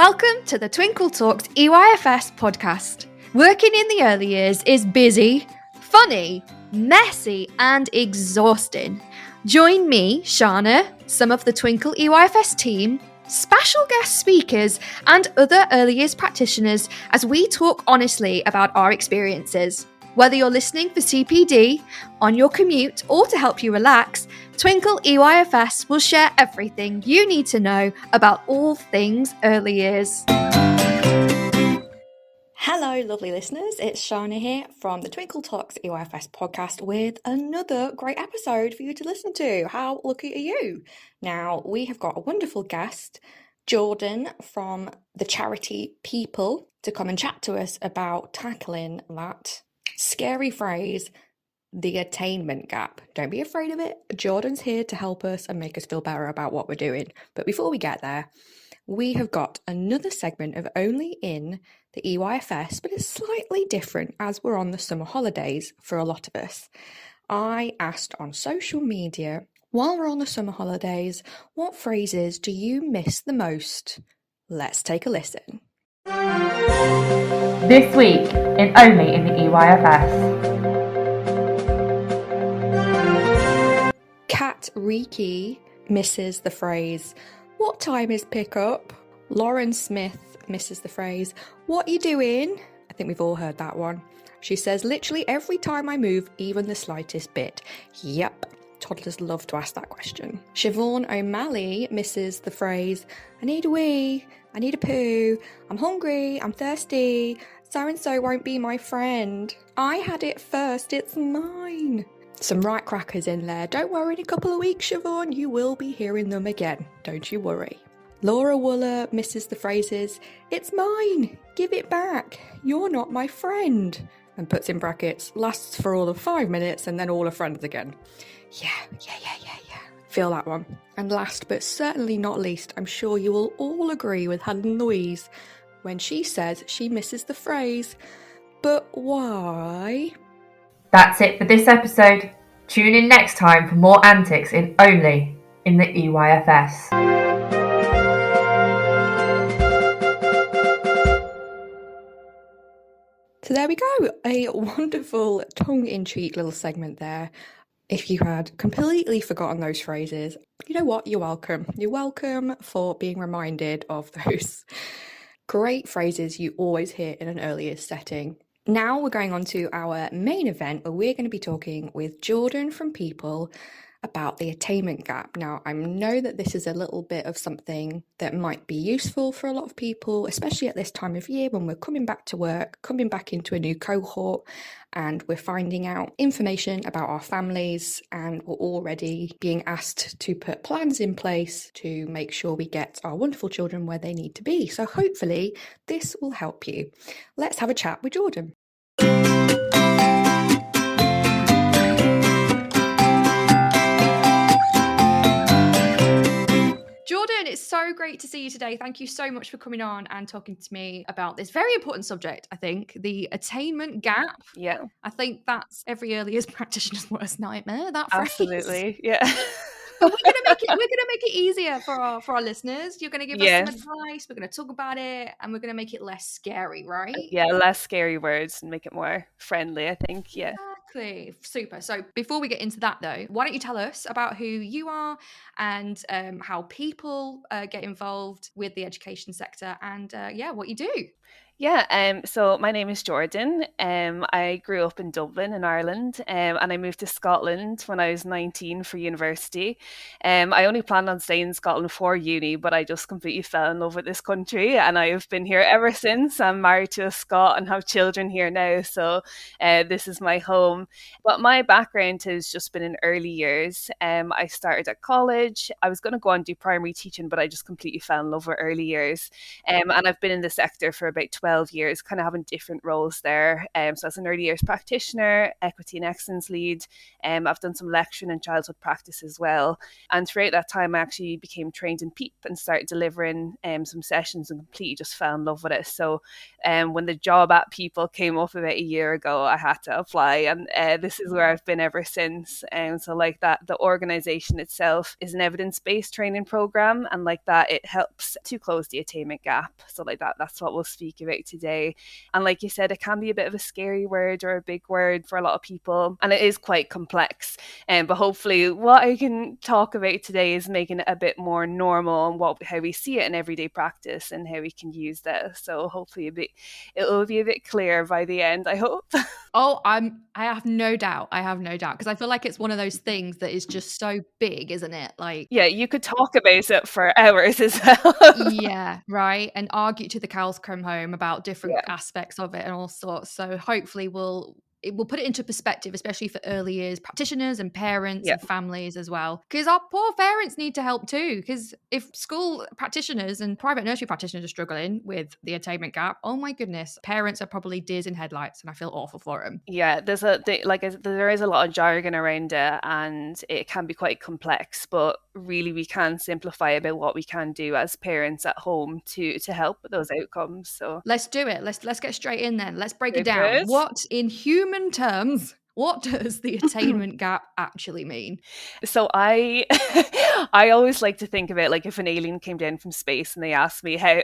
Welcome to the Twinkl Talks EYFS podcast. Working in the early years is busy, funny, messy, and exhausting. Join me, Shana, some of the Twinkl EYFS team, special guest speakers, and other early years practitioners as we talk honestly about our experiences. Whether you're listening for CPD, on your commute, or to help you relax, Twinkl EYFS will share everything you need to know about all things early years. Hello, lovely listeners. It's Shana here from the Twinkl Talks EYFS podcast with another great episode for you to listen to. How lucky are you? Now, we have got a wonderful guest, Jordan from the charity Peeple, to come and chat to us about tackling that scary phrase, the attainment gap. Don't be afraid of it. Jordan's here to help us and make us feel better about what we're doing. But before we get there, we have got another segment of Only in the EYFS, but it's slightly different as we're on the summer holidays for a lot of us. I asked on social media, while we're on the summer holidays, what phrases do you miss the most? Let's take a listen. This week in Only in the EYFS. Kat Reiki misses the phrase, "What time is pickup?" Lauren Smith misses the phrase, "What you doing?" I think we've all heard that one. She says, "Literally every time I move, even the slightest bit." Yep, toddlers love to ask that question. Siobhan O'Malley misses the phrase, "I need a wee, I need a poo, I'm hungry, I'm thirsty, so-and-so won't be my friend. I had it first, it's mine." Some right crackers in there. Don't worry, in a couple of weeks, Siobhan, you will be hearing them again. Don't you worry. Laura Wooler misses the phrases, "It's mine, give it back, you're not my friend," and puts in brackets, "lasts for all of 5 minutes and then all are friends again." Yeah. Feel that one. And last but certainly not least, I'm sure you will all agree with Helen Louise when she says she misses the phrase, "But why?" That's it for this episode. Tune in next time for more antics in Only in the EYFS. So there we go, a wonderful tongue-in-cheek little segment there. If you had completely forgotten those phrases, you know what? You're welcome. You're welcome for being reminded of those great phrases you always hear in an earlier setting. Now we're going on to our main event where we're going to be talking with Jordan from Peeple about the attainment gap. Now, I know that this is a little bit of something that might be useful for a lot of people, especially at this time of year when we're coming back to work, coming back into a new cohort, and we're finding out information about our families, and we're already being asked to put plans in place to make sure we get our wonderful children where they need to be. So hopefully this will help you. Let's have a chat with Jordan. Jordan, it's so great to see you today. Thank you so much for coming on and talking to me about this very important subject, I think, the attainment gap. Yeah. I think that's every early years practitioner's worst nightmare, that phrase. Absolutely. Yeah. But we're gonna make it easier for our listeners. You're gonna give us some advice, we're gonna talk about it, and we're gonna make it less scary, right? Yeah, less scary words and make it more friendly, I think. Yeah. Exactly. Super. So before we get into that though, why don't you tell us about who you are and how people get involved with the education sector and what you do. Yeah, so my name is Jordan. I grew up in Dublin in Ireland, and I moved to Scotland when I was 19 for university. I only planned on staying in Scotland for uni, but I just completely fell in love with this country, and I have been here ever since. I'm married to a Scot and have children here now, so this is my home. But my background has just been in early years. I started at college. I was going to go on and do primary teaching, but I just completely fell in love with early years. And I've been in the sector for about 12 12 years, kind of having different roles there. So as an early years practitioner, equity and excellence lead, I've done some lecturing and childhood practice as well. And throughout that time, I actually became trained in Peeple and started delivering some sessions and completely just fell in love with it. So when the job at Peeple came up about a year ago, I had to apply, and this is where I've been ever since. So like that, the organization itself is an evidence-based training program, and like that, it helps to close the attainment gap. So like that's what we'll speak about today. And like you said, it can be a bit of a scary word or a big word for a lot of people, and it is quite complex. But hopefully what I can talk about today is making it a bit more normal and how we see it in everyday practice and how we can use that. So hopefully it'll be a bit clearer by the end, I hope. Oh, I have no doubt. I have no doubt, because I feel like it's one of those things that is just so big, isn't it? Like, yeah, you could talk about it for hours as well. yeah, right. And argue to the cows come home about different aspects of it and all sorts. So hopefully it will put it into perspective, especially for early years practitioners and parents and families as well. Because our poor parents need to help too. Because if school practitioners and private nursery practitioners are struggling with the attainment gap, oh my goodness, parents are probably deers in headlights, and I feel awful for them. Yeah, there is a lot of jargon around it, and it can be quite complex. But really, we can simplify about what we can do as parents at home to help with those outcomes. So let's do it. Let's get straight in then. Let's break it down. Good. What, in human terms, what does the attainment gap actually mean? So I always like to think of it like if an alien came down from space and they asked me how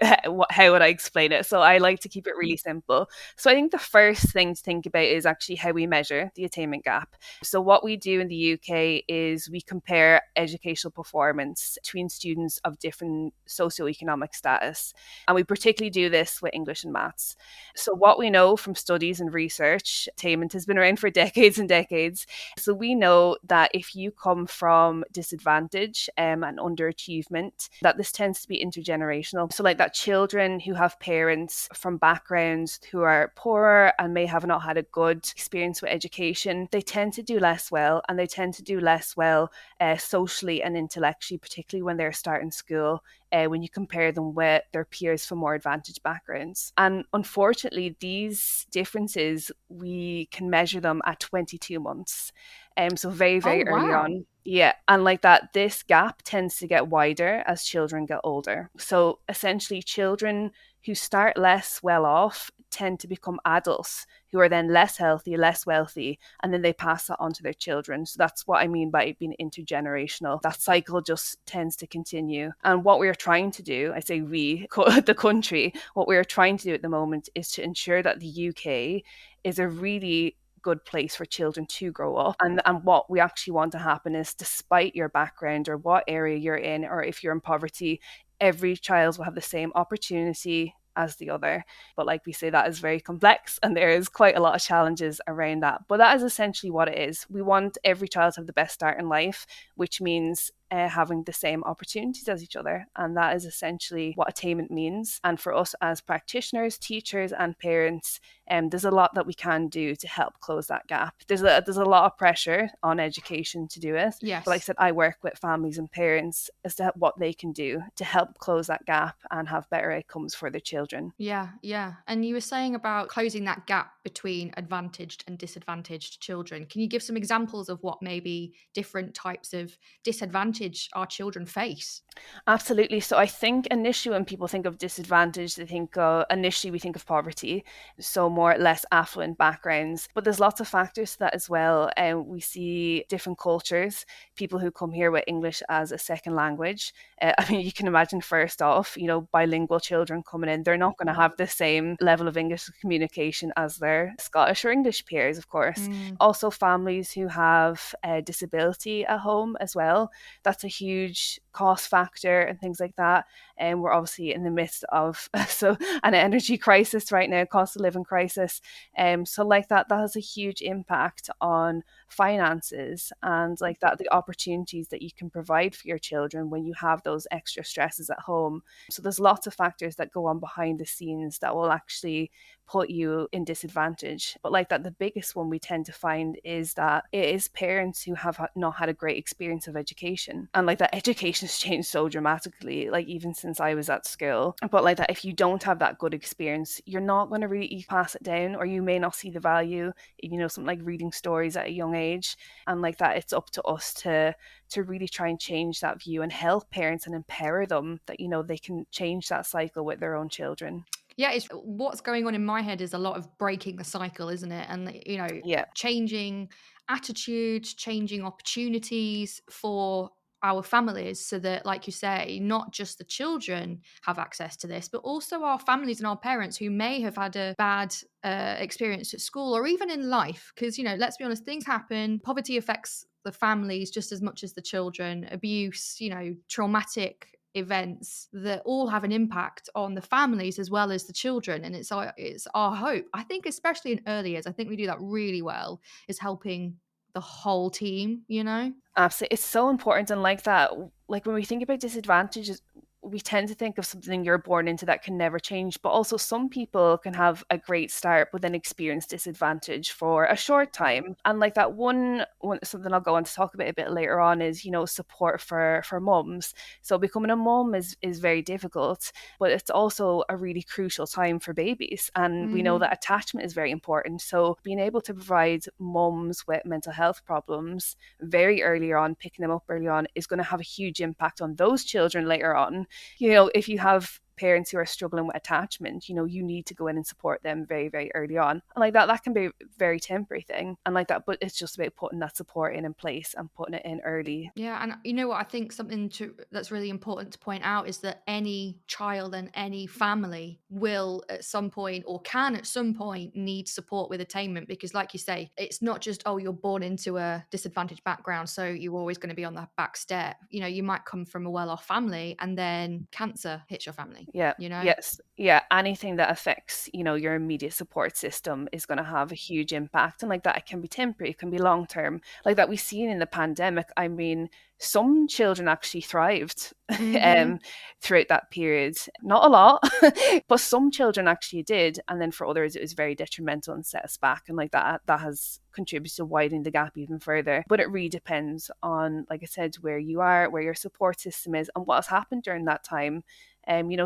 would I explain it. So I like to keep it really simple. So I think the first thing to think about is actually how we measure the attainment gap. So what we do in the UK is we compare educational performance between students of different socioeconomic status, and we particularly do this with English and maths. So what we know from studies and research, attainment has been around for decades and decades. So we know that if you come from disadvantage and underachievement, that this tends to be intergenerational. So like that, children who have parents from backgrounds who are poorer and may have not had a good experience with education, they tend to do less well, and they tend to do less well socially and intellectually, particularly when they're starting school. When you compare them with their peers from more advantaged backgrounds. And unfortunately, these differences, we can measure them at 22 months. So very, very early on. Yeah. And like that, this gap tends to get wider as children get older. So essentially, children who start less well off tend to become adults who are then less healthy, less wealthy, and then they pass that on to their children. So that's what I mean by it being intergenerational. That cycle just tends to continue. And what we're trying to do, I say we, the country, what we're trying to do at the moment is to ensure that the UK is a really good place for children to grow up. And what we actually want to happen is, despite your background or what area you're in, or if you're in poverty, every child will have the same opportunity as the other. But like we say, that is very complex, and there is quite a lot of challenges around that. But that is essentially what it is. We want every child to have the best start in life, which means having the same opportunities as each other. And that is essentially what attainment means. And for us as practitioners, teachers and parents, there's a lot that we can do to help close that gap. There's a lot of pressure on education to do it. Yes. But like I said, I work with families and parents as to what they can do to help close that gap and have better outcomes for their children. Yeah. And you were saying about closing that gap between advantaged and disadvantaged children. Can you give some examples of what maybe different types of disadvantage our children face? Absolutely. So I think initially when people think of disadvantage, they think initially we think of poverty, so more or less affluent backgrounds. But there's lots of factors to that as well. We see different cultures, people who come here with English as a second language. I mean, you can imagine first off, bilingual children coming in, they're not going to have the same level of English communication as their Scottish or English peers, of course. Also, families who have a disability at home as well. That's a huge cost factor and things like that. And we're obviously in the midst of an energy crisis right now, cost of living crisis. So like that has a huge impact on finances and like that, the opportunities that you can provide for your children when you have those extra stresses at home. So there's lots of factors that go on behind the scenes that will actually put you in disadvantage. But like that, the biggest one we tend to find is that it is parents who have not had a great experience of education. And like that, education's changed so dramatically, like even since I was at school. But like that, if you don't have that good experience, you're not going to really pass it down, or you may not see the value, something like reading stories at a young age. And like that, it's up to us to really try and change that view and help parents and empower them that they can change that cycle with their own children. Yeah, it's what's going on in my head is a lot of breaking the cycle, isn't it? And changing attitudes, changing opportunities for our families, so that, like you say, not just the children have access to this, but also our families and our parents who may have had a bad experience at school or even in life. Because let's be honest, things happen. Poverty affects the families just as much as the children. Abuse, traumatic events that all have an impact on the families as well as the children. And it's our hope, I think, especially in early years, I think we do that really well, is helping the whole team. Absolutely, it's so important. And like that, like when we think about disadvantages, we tend to think of something you're born into that can never change. But also, some people can have a great start but then experience disadvantage for a short time. And like that, one something I'll go on to talk about a bit later on is support for mums. So becoming a mum is very difficult, but it's also a really crucial time for babies. And we know that attachment is very important. So being able to provide mums with mental health problems very early on, picking them up early on, is going to have a huge impact on those children later on. If you have parents who are struggling with attachment, you need to go in and support them very, very early on. And like that can be a very temporary thing. And like that, but it's just about putting that support in place and putting it in early. Yeah. And you know what, I think something that's really important to point out is that any child and any family will at some point, or can at some point, need support with attainment. Because like you say, it's not just, oh, you're born into a disadvantaged background, so you're always going to be on the back step. You might come from a well-off family and then cancer hits your family. Yeah. Yes. Yeah. Anything that affects, your immediate support system is going to have a huge impact. And like that, it can be temporary, it can be long term. Like that, we've seen in the pandemic. I mean, some children actually thrived throughout that period. Not a lot, but some children actually did. And then for others, it was very detrimental and set us back. And like that has contributed to widening the gap even further. But it really depends on, like I said, where you are, where your support system is, and what has happened during that time.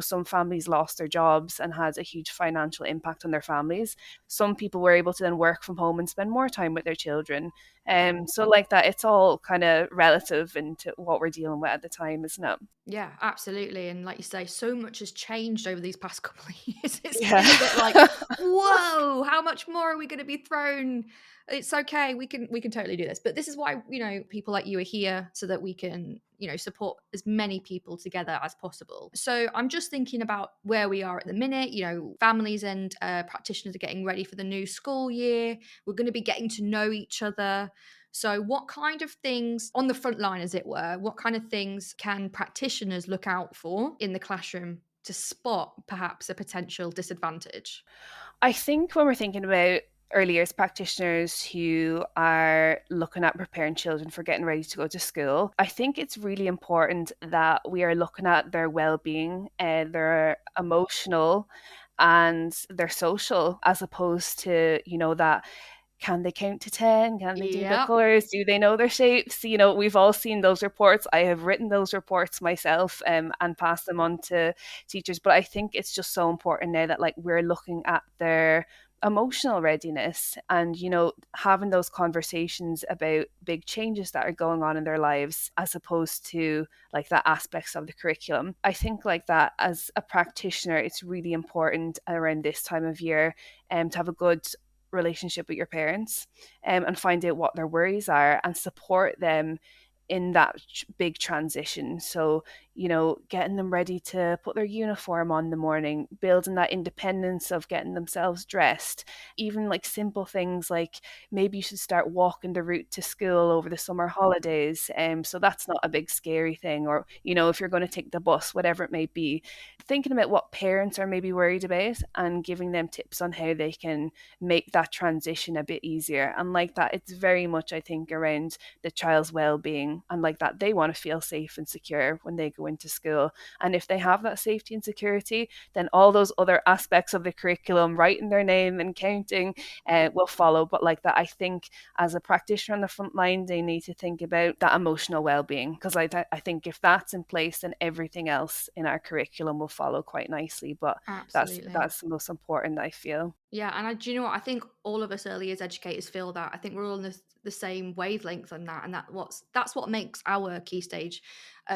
Some families lost their jobs and had a huge financial impact on their families. Some people were able to then work from home and spend more time with their children. So like that, it's all kind of relative into what we're dealing with at the time, isn't it? Yeah, absolutely. And like you say, so much has changed over these past couple of years. It's Yeah. been a bit like, whoa, how much more are we going to be thrown? It's okay, we can totally do this. But this is why, people like you are here, so that we can, support as many people together as possible. So I'm just thinking about where we are at the minute. Families and practitioners are getting ready for the new school year. We're going to be getting to know each other. So what kind of things, on the front line as it were, what kind of things can practitioners look out for in the classroom to spot perhaps a potential disadvantage? I think when we're thinking about early years practitioners who are looking at preparing children for getting ready to go to school, I think it's really important that we are looking at their well-being, their emotional and their social, as opposed to, that can they count to 10? Can they do the colors? Do they know their shapes? We've all seen those reports. I have written those reports myself and passed them on to teachers. But I think it's just so important now that we're looking at their emotional readiness and having those conversations about big changes that are going on in their lives, as opposed to the aspects of the curriculum. I think that as a practitioner, it's really important around this time of year to have a good relationship with your parents and find out what their worries are and support them in that big transition. So, getting them ready to put their uniform on in the morning, building that independence of getting themselves dressed, even simple things like maybe you should start walking the route to school over the summer holidays. So that's not a big scary thing. Or, if you're going to take the bus, whatever it may be, thinking about what parents are maybe worried about and giving them tips on how they can make that transition a bit easier. And that, it's very much, I think, around the child's well-being, and that they want to feel safe and secure when they go go into school. And if they have that safety and security, then all those other aspects of the curriculum, writing their name and counting, will follow. But like that, I think as a practitioner on the front line, they need to think about that emotional well-being, because I think if that's in place, then everything else in our curriculum will follow quite nicely. But Absolutely. that's the most important, I feel. Yeah, and do you know what? I think all of us early years educators feel that. I think we're all on the same wavelength on that, and that's what makes our key stage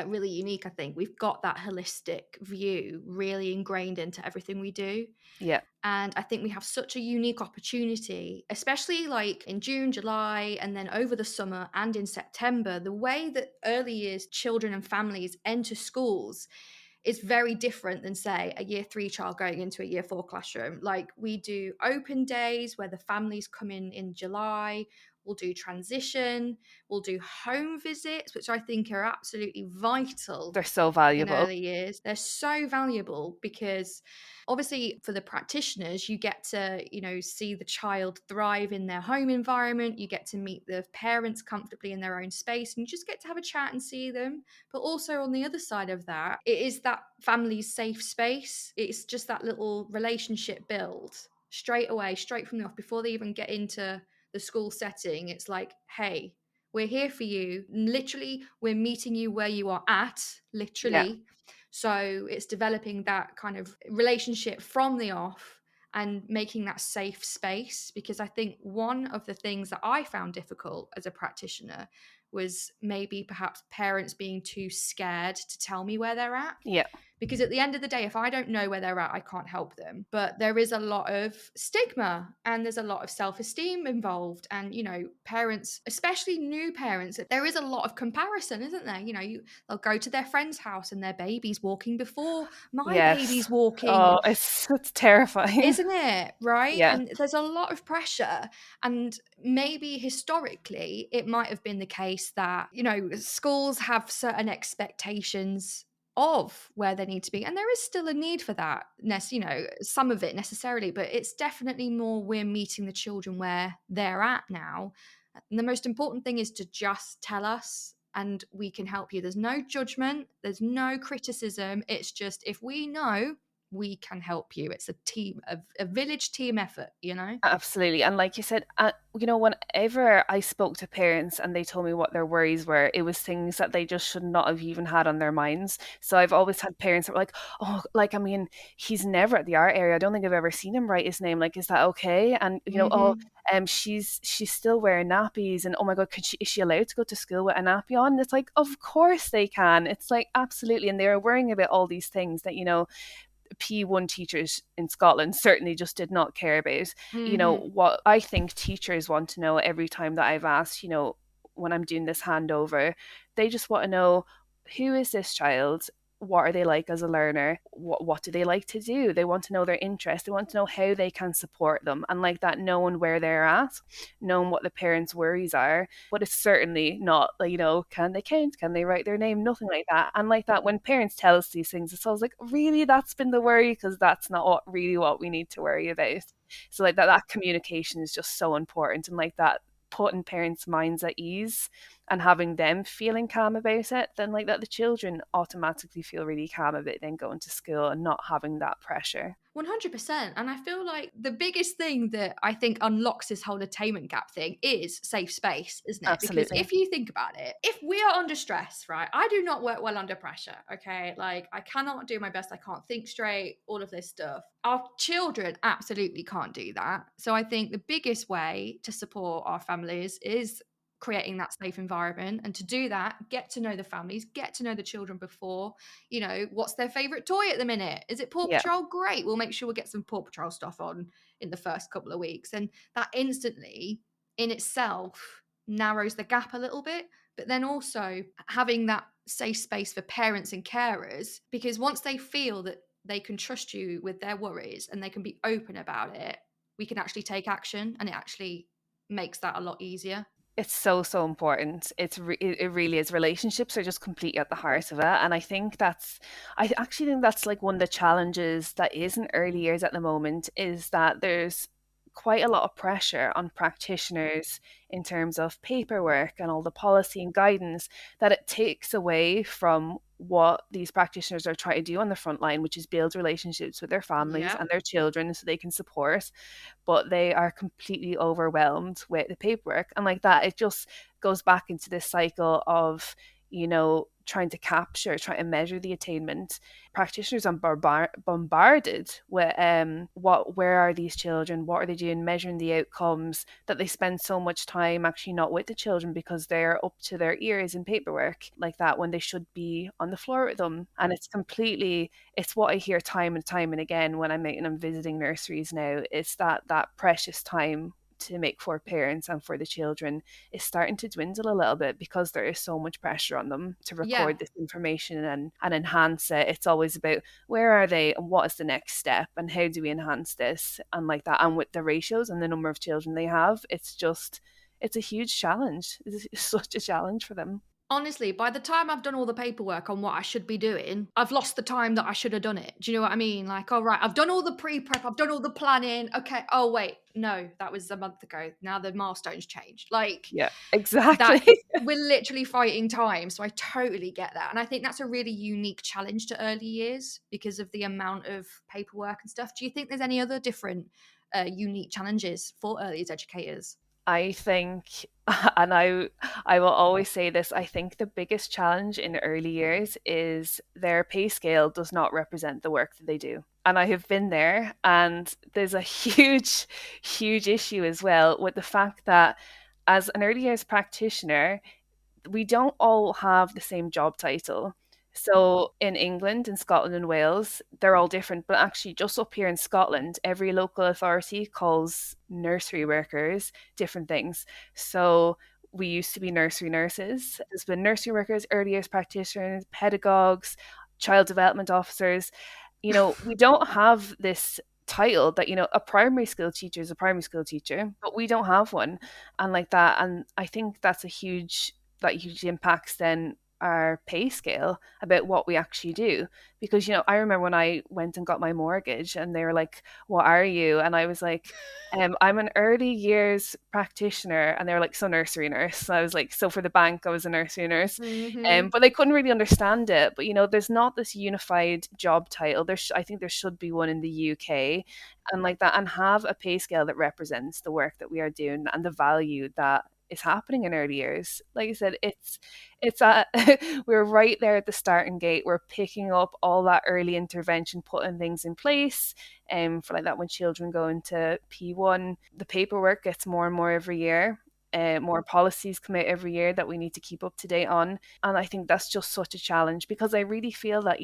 really unique. I think we've got that holistic view really ingrained into everything we do. Yeah. And I think we have such a unique opportunity, especially like in June, July, and then over the summer and in September. The way that early years children and families enter schools is very different than, say, a year 3 child going into a year 4 classroom. Like, we do open days where the families come in July. We'll do transition. We'll do home visits, which I think are absolutely vital. They're so In valuable. early years, they're so valuable because obviously for the practitioners, you get to, see the child thrive in their home environment. You get to meet the parents comfortably in their own space, and you just get to have a chat and see them. But also on the other side of that, it is that family's safe space. It's just that little relationship build straight away, straight from the off, before they even get into the school setting. It's like, hey, we're here for you. Literally, we're meeting you where you are at, literally. Yeah. So it's developing that kind of relationship from the off and making that safe space. Because I think one of the things that I found difficult as a practitioner was maybe perhaps parents being too scared to tell me where they're at. Yeah. Because at the end of the day, if I don't know where they're at, I can't help them. But there is a lot of stigma and there's a lot of self-esteem involved. And, parents, especially new parents, there is a lot of comparison, isn't there? They'll go to their friend's house and their baby's walking before my baby's walking. Oh, it's terrifying. Isn't it? Right? Yeah. And there's a lot of pressure. And maybe historically, it might have been the case that, schools have certain expectations of where they need to be, and there is still a need for that, some of it necessarily, but it's definitely more we're meeting the children where they're at now. And the most important thing is to just tell us and we can help you. There's no judgment, there's no criticism. It's just, if we know, we can help you. It's a team, a village team effort, Absolutely. And like you said, whenever I spoke to parents and they told me what their worries were, it was things that they just should not have even had on their minds. So I've always had parents that were like, oh, he's never at the art area. I don't think I've ever seen him write his name. Like, is that okay? And, she's still wearing nappies, and oh my God, is she allowed to go to school with a nappy on? And it's like, of course they can. It's like, absolutely. And they're worrying about all these things that, P1 teachers in Scotland certainly just did not care about. What I think teachers want to know every time that I've asked, when I'm doing this handover, they just want to know, who is this child? What are they like as a learner? What do they like to do? They want to know their interests. They want to know how they can support them. And like that, knowing where they're at, knowing what the parents' worries are. But it's certainly not like, can they count? Can they write their name? Nothing like that. And like that, when parents tell us these things, it's always like, really, that's been the worry? Because that's not what we need to worry about. So like that communication is just so important. And like that, putting parents' minds at ease and having them feeling calm about it, then like that the children automatically feel really calm about then going to school and not having that pressure. 100%. And I feel like the biggest thing that I think unlocks this whole attainment gap thing is safe space, isn't it? Absolutely. Because if you think about it, if we are under stress, right? I do not work well under pressure, okay? Like, I cannot do my best. I can't think straight, all of this stuff. Our children absolutely can't do that. So I think the biggest way to support our families is creating that safe environment. And to do that, get to know the families, get to know the children before, what's their favorite toy at the minute? Is it Paw Patrol? Great. We'll make sure we get some Paw Patrol stuff on in the first couple of weeks. And that instantly in itself narrows the gap a little bit. But then also having that safe space for parents and carers, because once they feel that they can trust you with their worries and they can be open about it, we can actually take action, and it actually makes that a lot easier. It's so important. It really is. Relationships are just completely at the heart of it, and I actually think that's like one of the challenges that is in early years at the moment, is that there's quite a lot of pressure on practitioners in terms of paperwork and all the policy and guidance, that it takes away from what these practitioners are trying to do on the front line, which is build relationships with their families and their children so they can support, but they are completely overwhelmed with the paperwork. And like that, it just goes back into this cycle of, trying to capture, trying to measure the attainment. Practitioners are bombarded with where are these children, what are they doing, measuring the outcomes, that they spend so much time actually not with the children because they're up to their ears in paperwork like that when they should be on the floor with them. And it's what I hear time and time and again when I'm visiting nurseries now. It's that precious time to make for parents and for the children is starting to dwindle a little bit because there is so much pressure on them to record this information and enhance it. It's always about where are they and what is the next step and how do we enhance this and like that. And with the ratios and the number of children they have, it's a huge challenge. It's such a challenge for them. Honestly, by the time I've done all the paperwork on what I should be doing, I've lost the time that I should have done it. Do you know what I mean? Like, all right, I've done all the pre-prep, I've done all the planning. Okay. Oh, wait, no, that was a month ago. Now the milestones changed. Like, yeah, exactly. We're literally fighting time. So I totally get that. And I think that's a really unique challenge to early years because of the amount of paperwork and stuff. Do you think there's any other different unique challenges for early years educators? I think, and I will always say this, I think the biggest challenge in early years is their pay scale does not represent the work that they do. And I have been there, and there's a huge, huge issue as well with the fact that as an early years practitioner, we don't all have the same job title. So in England, in Scotland and Wales, they're all different. But actually, just up here in Scotland, every local authority calls nursery workers different things. So we used to be nursery nurses. There's been nursery workers, early years practitioners, pedagogues, child development officers. We don't have this title that, a primary school teacher is a primary school teacher, but we don't have one. And like that. And I think that hugely impacts then our pay scale about what we actually do. Because, I remember when I went and got my mortgage and they were like, what are you? And I was like, I'm an early years practitioner. And they were like, so nursery nurse. So I was like, so for the bank, I was a nursery nurse. But they couldn't really understand it. But, there's not this unified job title. I think there should be one in the UK and like that, and have a pay scale that represents the work that we are doing and the value that is happening in early years. Like I said, it's we're right there at the starting gate. We're picking up all that early intervention, putting things in place. For like that, when children go into P1, the paperwork gets more and more every year. More policies come out every year that we need to keep up to date on. And I think that's just such a challenge because I really feel that,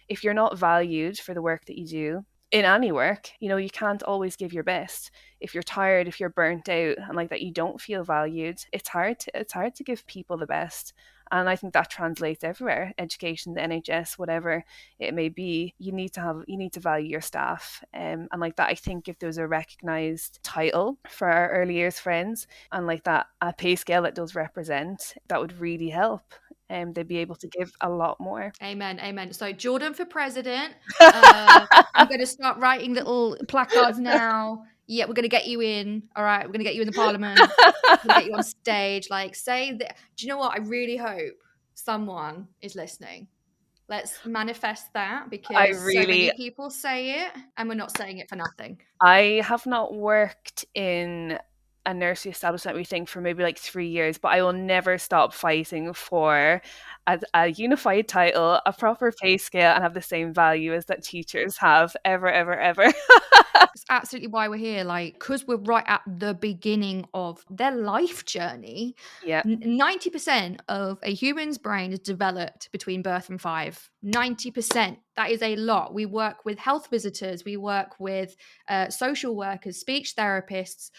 if you're not valued for the work that you do, in any work, you can't always give your best. If you're tired, if you're burnt out and like that, you don't feel valued. It's hard to give people the best. And I think that translates everywhere, education, the NHS, whatever it may be. You need to value your staff. And like that, I think if there's a recognised title for our early years friends and like that, a pay scale that does represent, that would really help. They'd be able to give a lot more. Amen. So Jordan for president. I'm going to start writing little placards now. Yeah, we're going to get you in. All right, we're going to get you in the parliament. We're going to get you on stage. Like, say that. Do you know what? I really hope someone is listening. Let's manifest that because so many people say it and we're not saying it for nothing. I have not worked in a nursery establishment, we think, for maybe like 3 years, but I will never stop fighting for a unified title, a proper pay scale, and have the same value as that teachers have ever. It's absolutely why we're here, like, because we're right at the beginning of their life journey. Yeah. 90% of a human's brain is developed between birth and 5. 90%. That is a lot. We work with health visitors, we work with social workers, speech therapists,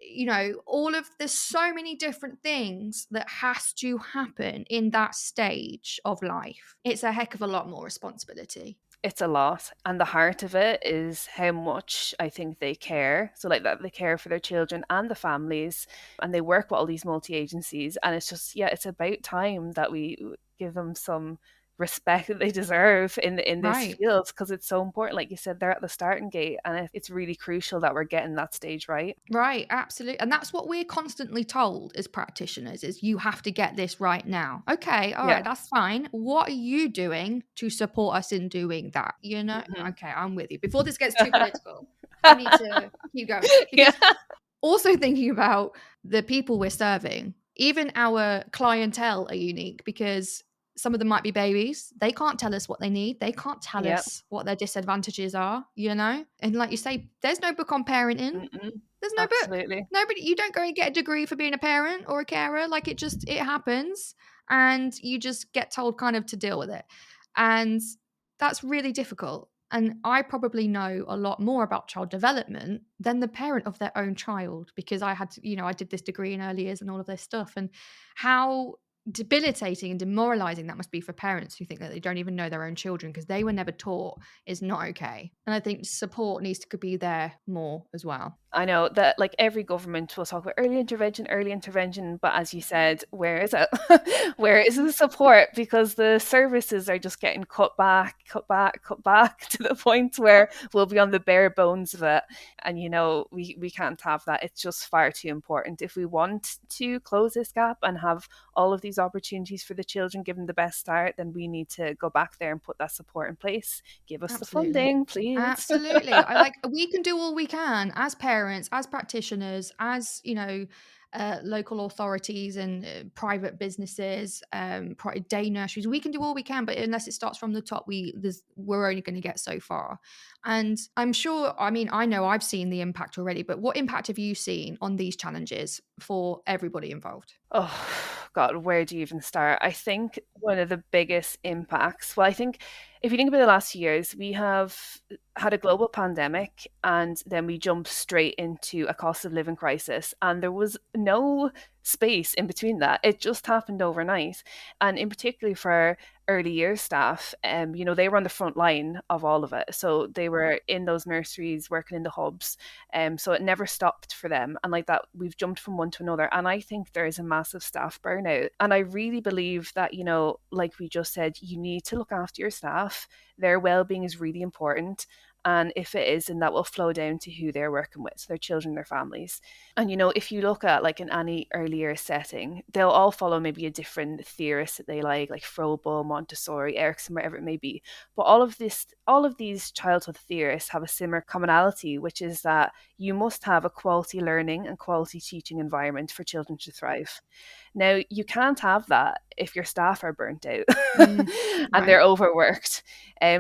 there's so many different things that has to happen in that stage of life. It's a heck of a lot more responsibility. It's a lot. And the heart of it is how much I think they care. So like that, they care for their children and the families, and they work with all these multi-agencies. And it's just, it's about time that we give them some respect that they deserve in this Right. field, because it's so important. Like you said, they're at the starting gate, and it's really crucial that we're getting that stage right. Right, absolutely. And that's what we're constantly told as practitioners is you have to get this right now. Okay, all Yeah. right, that's fine. What are you doing to support us in doing that? You know? Mhm. Okay, I'm with you. Before this gets too political, I need to keep going. Yeah. Because also thinking about the people we're serving, even our clientele are unique because some of them might be babies. They can't tell us what they need. They can't tell Yeah. us what their disadvantages are, you know? And like you say, there's no book on parenting. Mm-mm. There's no book. Absolutely. Nobody, you don't go and get a degree for being a parent or a carer. Like it happens. And you just get told kind of to deal with it. And that's really difficult. And I probably know a lot more about child development than the parent of their own child because I had to, I did this degree in early years and all of this stuff. And how debilitating and demoralizing that must be for parents who think that they don't even know their own children because they were never taught is not okay. And I think support needs to be there more as well. I know that like every government will talk about early intervention, but as you said, where is it? Where is the support? Because the services are just getting cut back to the point where we'll be on the bare bones of it. And we can't have that. It's just far too important. If we want to close this gap and have all of these opportunities for the children given the best start, then we need to go back there and put that support in place. Give us the Absolutely. funding, please. Absolutely. We can do all we can as parents, as practitioners, as, local authorities and private businesses, day nurseries. We can do all we can, but unless it starts from the top, we're only going to get so far. And I'm sure, I know I've seen the impact already, but what impact have you seen on these challenges for everybody involved? Oh, God, where do you even start? I think one of the biggest impacts, well, I think if you think about the last few years, we have had a global pandemic and then we jumped straight into a cost of living crisis. And there was no space in between that. It just happened overnight. And in particular for early years staff, they were on the front line of all of it. So they were in those nurseries, working in the hubs. So it never stopped for them. And like that, we've jumped from one to another. And I think there is a massive staff burnout. And I really believe that, like we just said, you need to look after your staff. Their well-being is really important. And if it is, then that will flow down to who they're working with, so their children, their families. And, if you look at like in any earlier setting, they'll all follow maybe a different theorist that they like Froebel, Montessori, Erickson, wherever it may be. But all of these childhood theorists have a similar commonality, which is that you must have a quality learning and quality teaching environment for children to thrive. Now, you can't have that if your staff are burnt out and Right. they're overworked.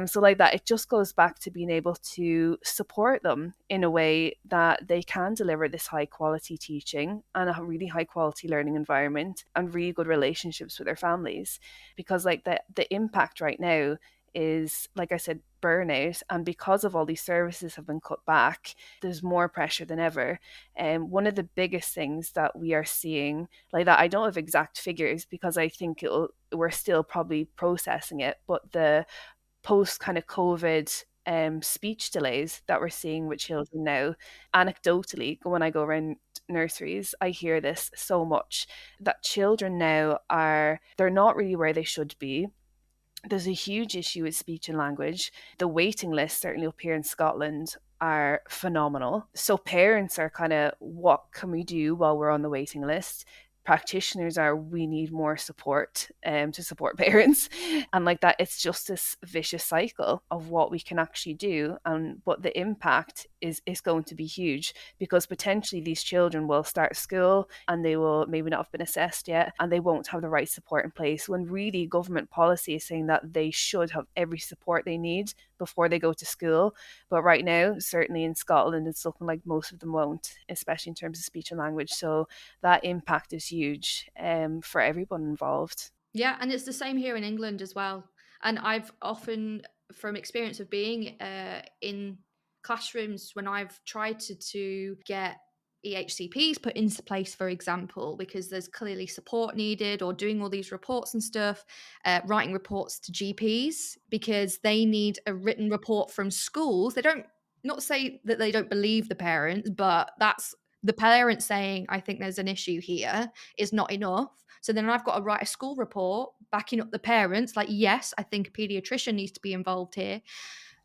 So like that, it just goes back to being able to support them in a way that they can deliver this high quality teaching and a really high quality learning environment and really good relationships with their families. Because like the impact right now is, like I said, burnout, and because of all these services have been cut back, there's more pressure than ever. And one of the biggest things that we are seeing, like that, I don't have exact figures because I think we're still probably processing it, but the post kind of COVID speech delays that we're seeing with children now, anecdotally, when I go around nurseries, I hear this so much, that children now they're not really where they should be. There's a huge issue with speech and language. The waiting list, certainly up here in Scotland, are phenomenal. So parents are kind of, what can we do while we're on the waiting list? Practitioners are, we need more support to support parents. And like that, it's just this vicious cycle of what we can actually do. But the impact is going to be huge, because potentially these children will start school and they will maybe not have been assessed yet, and they won't have the right support in place, when really government policy is saying that they should have every support they need before they go to school. But right now, certainly in Scotland, it's looking like most of them won't, especially in terms of speech and language. So that impact is huge for everyone involved. Yeah, and it's the same here in England as well. And I've often, from experience of being in classrooms, when I've tried to get EHCPs put into place, for example, because there's clearly support needed, or doing all these reports and stuff, writing reports to GPs because they need a written report from schools. They don't, not say that they don't believe the parents, but the parents saying, I think there's an issue here, is not enough. So then I've got to write a school report backing up the parents, like, yes, I think a pediatrician needs to be involved here.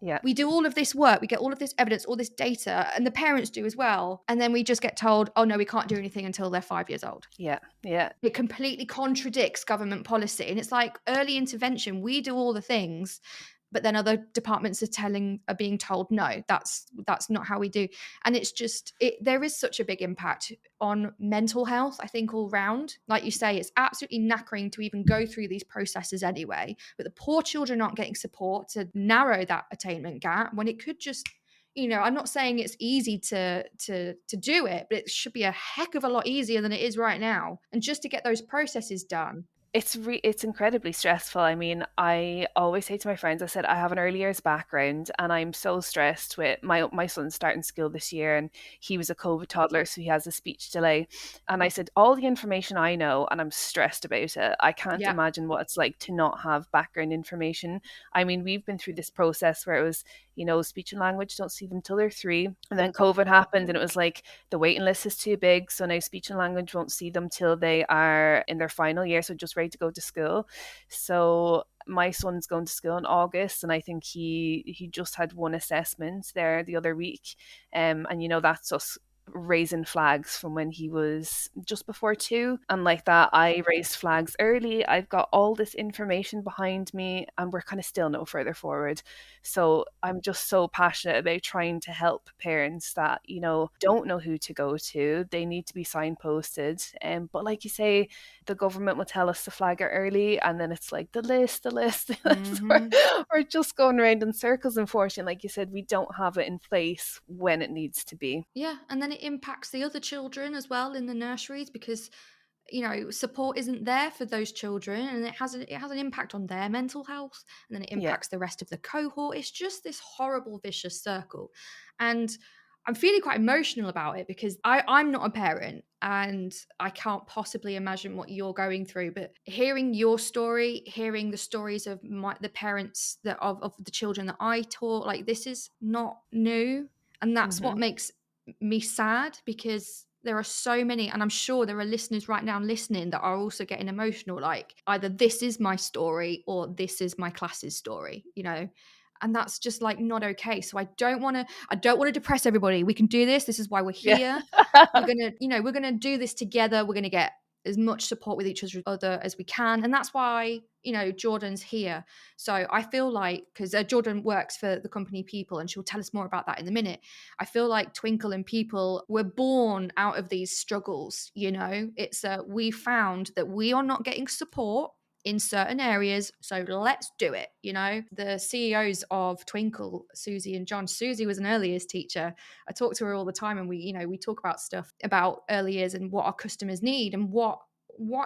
Yeah. We do all of this work, we get all of this evidence, all this data, and the parents do as well. And then we just get told, oh no, we can't do anything until they're 5 years old. Yeah. Yeah. It completely contradicts government policy. And it's like early intervention, we do all the things, but then other departments are being told, no, that's not how we do. And it's just, there is such a big impact on mental health, I think, all round. Like you say, it's absolutely knackering to even go through these processes anyway, but the poor children aren't getting support to narrow that attainment gap when it could just, I'm not saying it's easy to do it, but it should be a heck of a lot easier than it is right now. And just to get those processes done. It's incredibly stressful. I mean, I always say to my friends, I said, I have an early years background and I'm so stressed with my son starting school this year, and he was a COVID toddler, so he has a speech delay. And I said, all the information I know, and I'm stressed about it. I can't imagine what it's like to not have background information. I mean, we've been through this process where it was, speech and language, don't see them till they're 3. And then COVID happened and it was like the waiting list is too big. So now speech and language won't see them till they are in their final year. So just ready to go to school. So my son's going to school in August, and I think he just had one assessment there the other week. And that's us raising flags from when he was just before 2, and like that I raised flags early. I've got all this information behind me and we're kind of still no further forward. So I'm just so passionate about trying to help parents that don't know who to go to. They need to be signposted, but like you say, the government will tell us to flag it early, and then it's like the list. Mm-hmm. we're just going around in circles. Unfortunately, like you said, we don't have it in place when it needs to be. Yeah, and then it impacts the other children as well in the nurseries, because support isn't there for those children, and it has an impact on their mental health, and then it impacts the rest of the cohort. It's just this horrible vicious circle, and I'm feeling quite emotional about it because I'm not a parent and I can't possibly imagine what you're going through. But hearing your story, hearing the stories of the parents of the children that I taught, like, this is not new, and that's what makes me sad, because there are so many, and I'm sure there are listeners right now listening that are also getting emotional, like either this is my story or this is my class's story, and that's just like not okay. So I don't want to depress everybody. We can do this. This is why we're here. Yeah. we're gonna do this together. We're gonna get as much support with each other as we can, and that's why Jordan's here. So I feel like, because Jordan works for the company Peeple, and she'll tell us more about that in a minute, I feel like Twinkl and Peeple were born out of these struggles. It's we found that we are not getting support in certain areas, so let's do it. The CEOs of Twinkl, Susie and John. Susie was an early years teacher. I talk to her all the time, and we talk about stuff about early years and what our customers need and what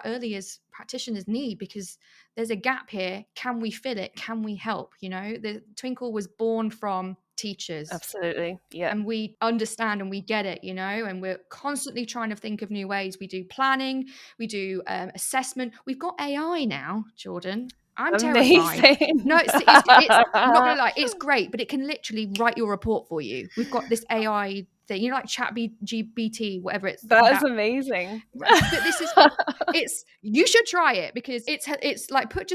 early years practitioners need, because there's a gap here. Can we fill it? Can we help? The Twinkl was born from teachers. Absolutely. Yeah. And we understand and we get it, and we're constantly trying to think of new ways. We do planning, we do assessment. We've got AI now, Jordan. I'm terrified. No, it's I'm not gonna lie, it's great, but it can literally write your report for you. We've got this AI thing, like ChatGPT, whatever it's. That is amazing. But you should try it, because it's like put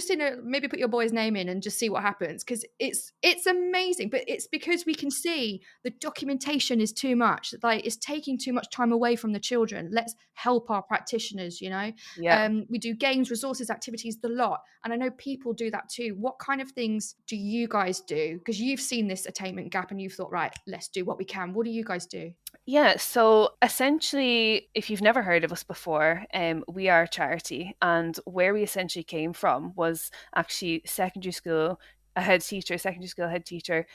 your boy's name in and just see what happens, because it's amazing. But it's because we can see the documentation is too much, like it's taking too much time away from the children. Let's help our practitioners. We do games, resources, activities, the lot, and I know people do that too. What kind of things do you guys do? Because you've seen this attainment gap and you've thought, right, let's do what we can. What do you guys do? Yeah, so essentially, if you've never heard of us before, we are a charity, and where we essentially came from was actually secondary school head teacher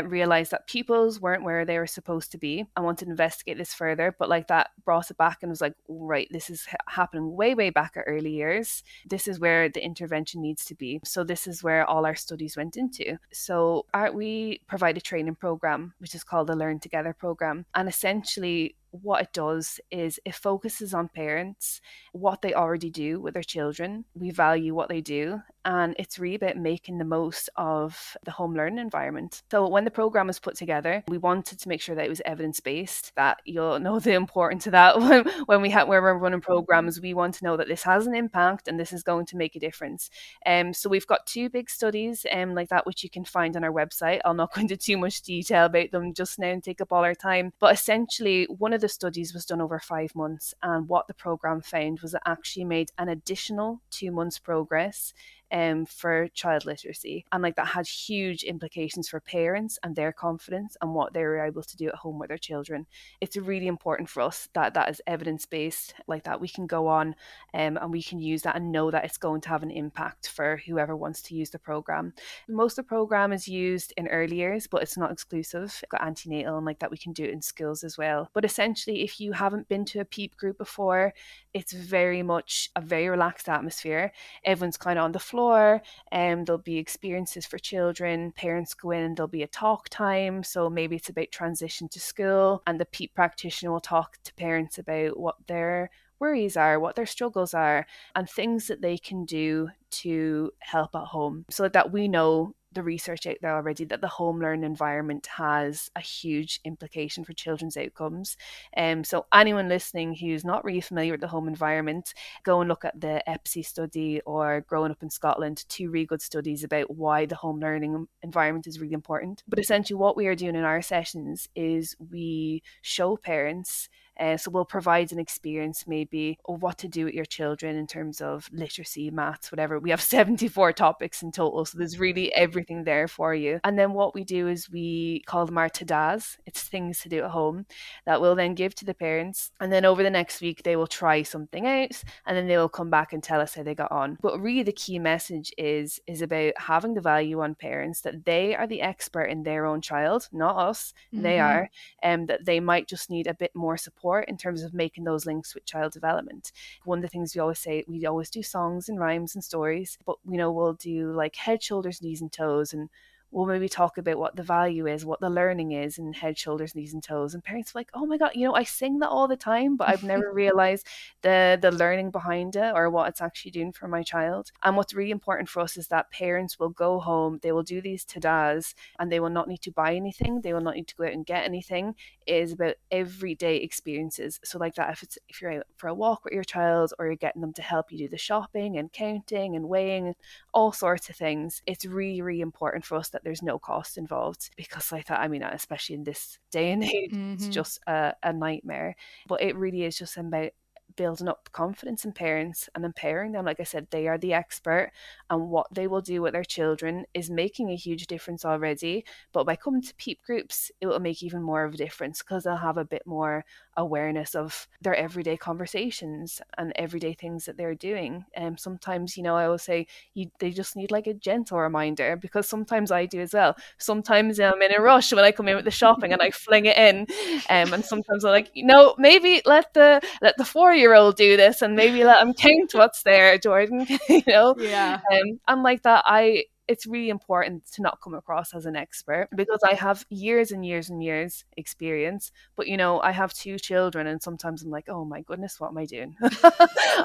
realized that pupils weren't where they were supposed to be. I wanted to investigate this further, but like that brought it back and was like, right, this is happening way back at early years. This is where the intervention needs to be. So this is where all our studies went into. So we provide a training program, which is called the Learn Together program. And essentially what it does is it focuses on parents, what they already do with their children. We value what they do, And it's really about making the most of the home learning environment. So when the program was put together, we wanted to make sure that it was evidence-based, that you'll know the importance of that when we're running programs. We want to know that this has an impact and this is going to make a difference. So we've got 2 big studies like that, which you can find on our website. I'll not go into too much detail about them just now and take up all our time. But essentially, one of the studies was done over 5 months. And what the program found was it actually made an additional 2 months progress for child literacy. And like that had huge implications for parents and their confidence and what they were able to do at home with their children. It's really important for us that that is evidence-based, like that we can go on and we can use that and know that it's going to have an impact for whoever wants to use the program. Most of the program is used in early years, but it's not exclusive. We've got antenatal and like that we can do it in schools as well. But essentially, if you haven't been to a PEEP group before, it's very much a very relaxed atmosphere. Everyone's kind of on the floor, and there'll be experiences for children. Parents go in and there'll be a talk time. So maybe it's about transition to school, and the PEEP practitioner will talk to parents about what their worries are, what their struggles are, and things that they can do to help at home. So that we know the research out there already that the home learning environment has a huge implication for children's outcomes. So anyone listening who's not really familiar with the home environment, go and look at the EPSI study or Growing Up in Scotland, 2 really good studies about why the home learning environment is really important. But essentially what we are doing in our sessions is we show parents, so we'll provide an experience maybe of what to do with your children in terms of literacy, maths, whatever. We have 74 topics in total, so there's really everything there for you. And then what we do is we call them our tadas. It's things to do at home that we'll then give to the parents. And then over the next week, they will try something out, and then they will come back and tell us how they got on. But really the key message is about having the value on parents that they are the expert in their own child, not us. They are, that they might just need a bit more support in terms of making those links with child development. One of the things we always say, we always do songs and rhymes and stories, but we'll do like head, shoulders, knees and toes, and we'll maybe talk about what the value is, what the learning is in head, shoulders, knees and toes. And parents are like, oh my God, I sing that all the time, but I've never realized the learning behind it or what it's actually doing for my child. And what's really important for us is that parents will go home, they will do these tadas, and they will not need to buy anything. They will not need to go out and get anything. It is about everyday experiences. So like that, if you're out for a walk with your child, or you're getting them to help you do the shopping and counting and weighing, all sorts of things, it's really, really important for us that there's no cost involved, because like that, especially in this day and age, it's just a nightmare. But it really is just about building up confidence in parents and empowering them. Like I said, they are the expert, and what they will do with their children is making a huge difference already. But by coming to PEEP groups, it will make even more of a difference, because they'll have a bit more awareness of their everyday conversations and everyday things that they're doing. And sometimes, I always say they just need like a gentle reminder, because sometimes I do as well. Sometimes I'm in a rush when I come in with the shopping and I fling it in, and sometimes I'm like, maybe let the 4-year-old do this, and maybe let them count what's there, Jordan. Yeah. And like that, it's really important to not come across as an expert, because I have years and years and years experience, but I have 2 children, and sometimes I'm like, oh my goodness, what am I doing?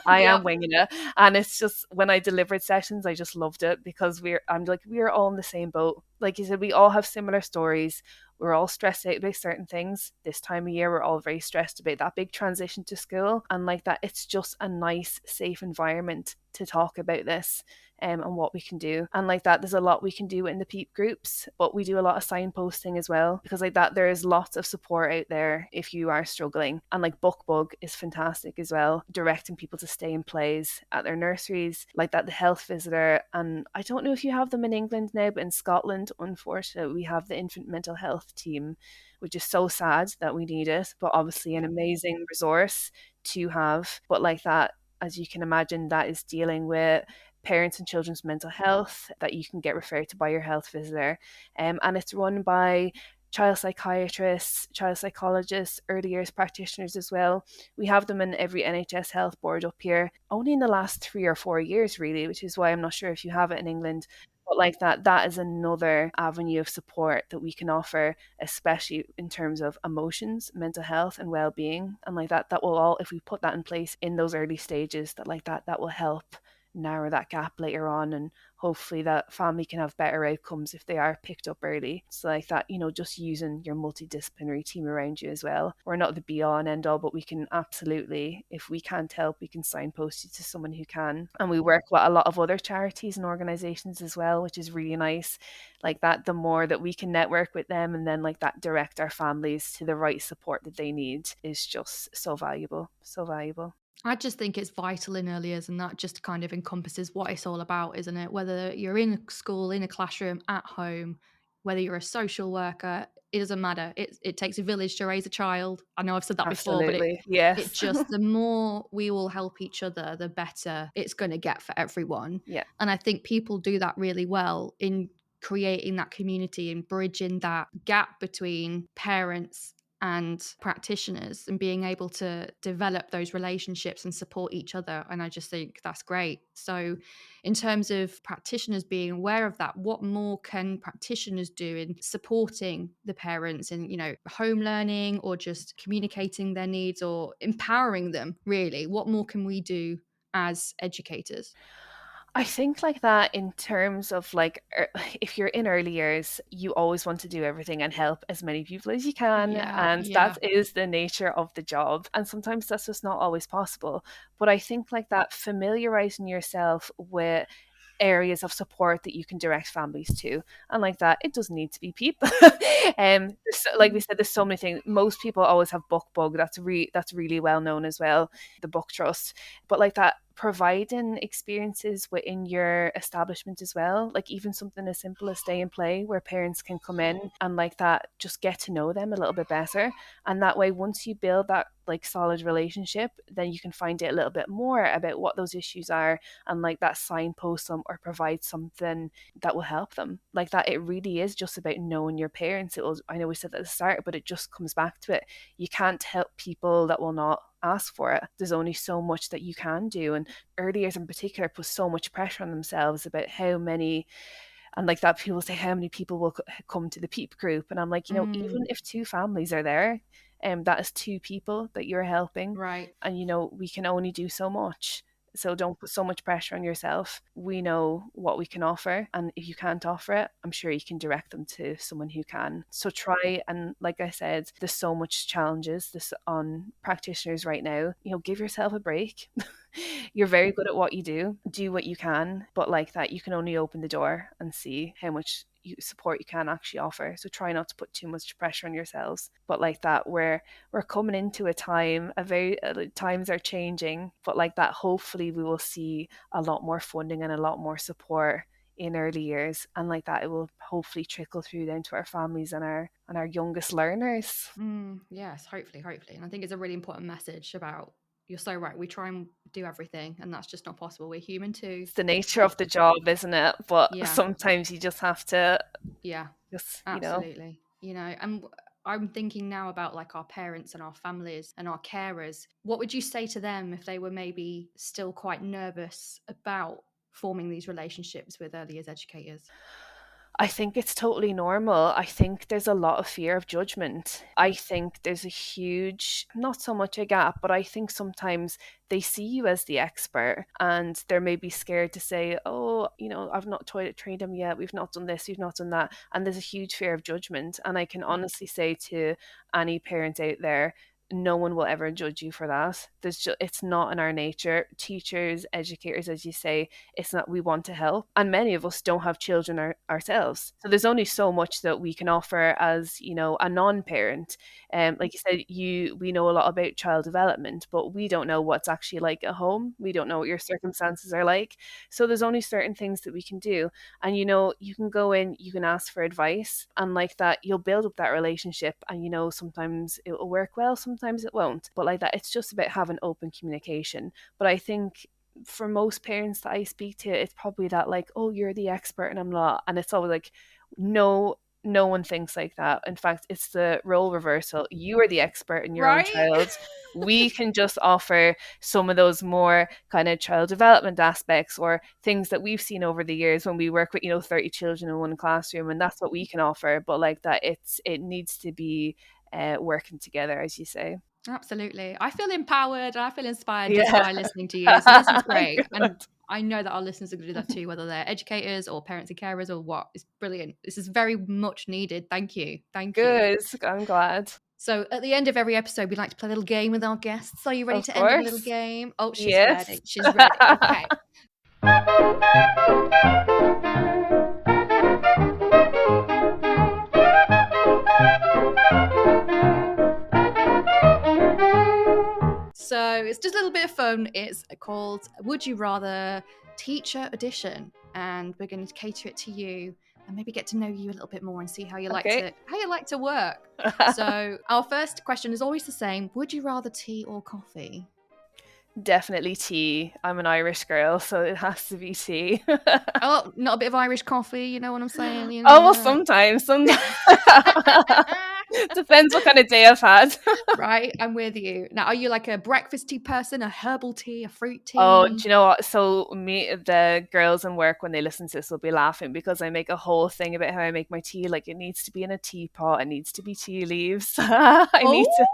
I am winging it. And it's just, when I delivered sessions, I just loved it, because we're all in the same boat. Like you said, we all have similar stories. We're all stressed out about certain things. This time of year, we're all very stressed about that big transition to school. And like that, it's just a nice, safe environment to talk about this and what we can do. And like that, there's a lot we can do in the PEEP groups, but we do a lot of signposting as well, because like that, there is lots of support out there if you are struggling. And like BookBug is fantastic as well, directing people to stay in plays at their nurseries. Like that, the health visitor, and I don't know if you have them in England now, but in Scotland, unfortunately, we have the infant mental health team, which is so sad that we need it, but obviously an amazing resource to have. But like that, as you can imagine, that is dealing with parents and children's mental health, that you can get referred to by your health visitor. And it's run by child psychiatrists, child psychologists, early years practitioners as well. We have them in every NHS health board up here, only in the last 3 or 4 years really, which is why I'm not sure if you have it in England. But like that is another avenue of support that we can offer, especially in terms of emotions, mental health and well-being. And like that will all, if we put that in place in those early stages, that will help narrow that gap later on, and hopefully that family can have better outcomes if they are picked up early. So like that, just using your multidisciplinary team around you as well. We're not the be all and end all, but we can absolutely, if we can't help, we can signpost you to someone who can. And we work with a lot of other charities and organizations as well, which is really nice. Like that, the more that we can network with them and then like that direct our families to the right support that they need is just so valuable, so valuable. I just think it's vital in early years, and that just kind of encompasses what it's all about, isn't it? Whether you're in a school, in a classroom, at home, whether you're a social worker, it doesn't matter. It takes a village to raise a child. I know I've said that before, but Absolutely, it yes. just, the more we all help each other, the better it's going to get for everyone. Yeah. And I think people do that really well in creating that community and bridging that gap between parents and practitioners, and being able to develop those relationships and support each other. And I just think that's great. So in terms of practitioners being aware of that, what more can practitioners do in supporting the parents in, home learning, or just communicating their needs, or empowering them, really? What more can we do as educators? I think like that in terms of like if you're in early years, you always want to do everything and help as many people as you can, and Yeah. that is the nature of the job. And sometimes that's just not always possible. But I think like that, familiarizing yourself with areas of support that you can direct families to, and like that, it doesn't need to be Peeple. Like we said, there's so many things. Most people always have book bug. That's really well known as well, the book trust. But like that, providing experiences within your establishment as well, like even something as simple as stay and play, where parents can come in and like that just get to know them a little bit better. And that way, once you build that like solid relationship, then you can find out a little bit more about what those issues are, and like that signpost them or provide something that will help them. Like that, it really is just about knowing your parents. I know we said that at the start, but it just comes back to it. You can't help people that will not ask for it. There's only so much that you can do. And early years in particular put so much pressure on themselves about how many, and like that, people say how many people will come to the PEEP group. And I'm like, even if 2 families are there, that is 2 people that you're helping. Right. And we can only do so much. So don't put so much pressure on yourself. We know what we can offer, and if you can't offer it, I'm sure you can direct them to someone who can. So try, and like I said, there's so much challenges this on practitioners right now. Give yourself a break. You're very good at what you do what you can, but like that, you can only open the door and see how much support you can actually offer. So try not to put too much pressure on yourselves. But like that, we're coming into a time, times are changing, but like that, hopefully we will see a lot more funding and a lot more support in early years, and like that, it will hopefully trickle through then to our families and our youngest learners. Yes, hopefully. And I think it's a really important message about, you're so right, we try and do everything, and that's just not possible. We're human too. It's the nature of the job, isn't it? But sometimes you just have to, absolutely. And I'm thinking now about like our parents and our families and our carers. What would you say to them if they were maybe still quite nervous about forming these relationships with early years educators? I think it's totally normal. I think there's a lot of fear of judgment. I think there's a huge, not so much a gap, but I think sometimes they see you as the expert and they're maybe scared to say, oh, I've not toilet trained them yet. We've not done this, we've not done that. And there's a huge fear of judgment. And I can honestly say to any parent out there, no one will ever judge you for that. It's not in our nature. Teachers, educators, as you say, it's not. We want to help, and many of us don't have children ourselves, so there's only so much that we can offer as a non-parent. Like you said, we know a lot about child development, but we don't know what's actually like at home. We don't know what your circumstances are like, so there's only certain things that we can do. And you can go in, you can ask for advice, and like that, you'll build up that relationship. And sometimes it will work well, sometimes it won't, but like that, it's just about having open communication. But I think for most parents that I speak to, it's probably that like, oh, you're the expert and I'm not. And it's always like, no, no one thinks like that. In fact, it's the role reversal. You are the expert in your own child. We can just offer some of those more kind of child development aspects or things that we've seen over the years when we work with 30 children in one classroom, and that's what we can offer. But like that, it needs to be working together, as you say. Absolutely. I feel empowered and I feel inspired just by listening to you. So this is great. Good. And I know that our listeners are going to do that too, whether they're educators or parents and carers or what. It's brilliant. This is very much needed. Thank you. Thank you. Good. I'm glad. So at the end of every episode, we like to play a little game with our guests. Are you ready to end with a little game? Oh, she's ready. She's ready. Okay. So it's just a little bit of fun. It's called Would You Rather Teacher Edition, and we're going to cater it to you and maybe get to know you a little bit more and see how you like to work. So our first question is always the same. Would you rather tea or coffee? Definitely tea. I'm an Irish girl, so it has to be tea. Oh, not a bit of Irish coffee, you know what I'm saying? You know, oh, well, sometimes. Depends what kind of day I've had. Right, I'm with you. Now, are you like a breakfast tea person, a herbal tea, a fruit tea? Oh, do you know what? So the girls in work, when they listen to this, will be laughing because I make a whole thing about how I make my tea. Like, it needs to be in a teapot. It needs to be tea leaves. Need to.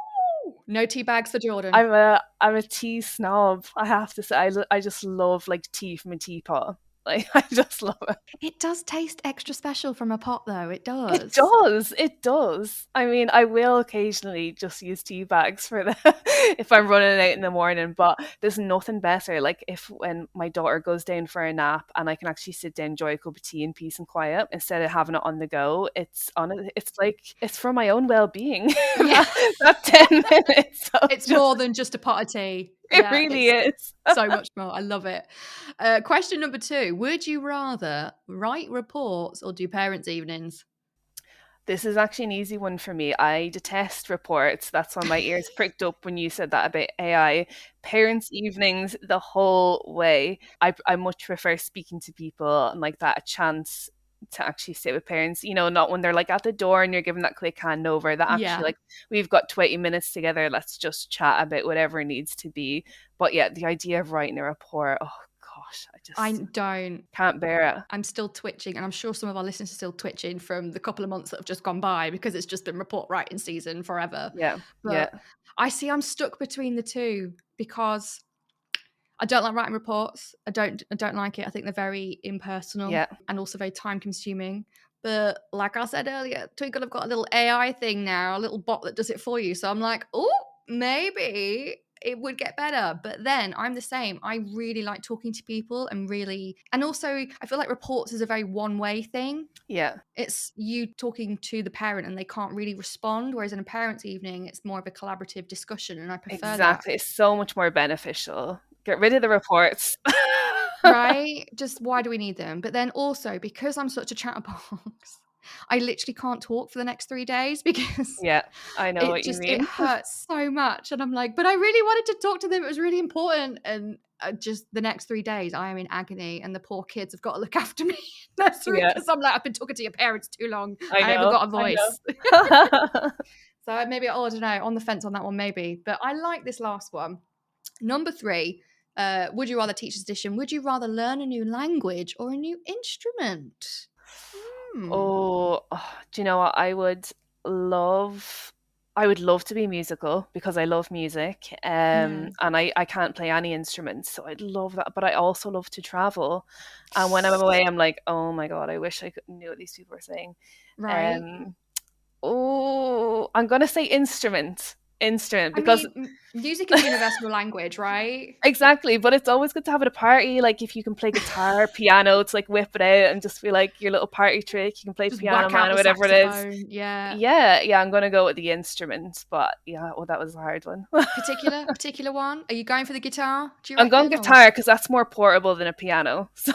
No tea bags for Jordan. I'm a tea snob. I have to say, I just love like tea from a teapot. Like, I just love it. It does taste extra special from a pot, though. It does. It does. I mean, I will occasionally just use tea bags for if I'm running out in the morning, but there's nothing better. Like, when my daughter goes down for a nap and I can actually sit down, enjoy a cup of tea in peace and quiet instead of having it on the go. It's for my own well-being. Yeah. that 10 minutes. It's more than just a pot of tea. It really is. So much more. I love it. Question number 2. Would you rather write reports or do parents' evenings? This is actually an easy one for me. I detest reports. That's why my ears pricked up when you said that about AI. Parents' evenings the whole way. I much prefer speaking to people and like that, a chance to actually sit with parents, you know, not when they're like at the door and you're giving that quick handover, that actually like, we've got 20 minutes together, let's just chat about whatever needs to be. But yeah, the idea of writing a report, oh gosh, I can't bear it. I'm still twitching, and I'm sure some of our listeners are still twitching from the couple of months that have just gone by because it's just been report writing season forever. But I'm stuck between the two because I don't like writing reports. I don't like it. I think they're very impersonal and also very time consuming. But like I said earlier, Twinkl have got a little AI thing now, a little bot that does it for you. So I'm like, oh, maybe it would get better. But then I'm the same. I really like talking to people and also I feel like reports is a very one-way thing. Yeah. It's you talking to the parent and they can't really respond. Whereas in a parent's evening, it's more of a collaborative discussion. And I prefer that. Exactly. It's so much more beneficial. Get rid of the reports. Right? Just why do we need them? But then also, because I'm such a chatterbox, I literally can't talk for the next 3 days because I know what you mean. It hurts so much. And I'm like, but I really wanted to talk to them. It was really important. And just the next 3 days, I am in agony. And the poor kids have got to look after me. Because I'm like, I've been talking to your parents too long. I haven't got a voice. So maybe, I don't know, on the fence on that one, maybe. But I like this last one. Number 3. Would you rather teacher's edition? Would you rather learn a new language or a new instrument? Oh, do you know what? I would love to be musical because I love music. And I can't play any instruments, so I'd love that. But I also love to travel. And when I'm away, I'm like, oh my God, I wish I knew what these people were saying. Right. I'm gonna say instrument because music is a universal language, right? Exactly, but it's always good to have at a party. Like if you can play guitar, piano, it's like whip it out and just be like your little party trick. You can play just Piano Man or whatever it is. Yeah. I'm gonna go with the instrument, but that was a hard one. particular one. Are you going for the guitar? I'm going guitar because that's more portable than a piano. So.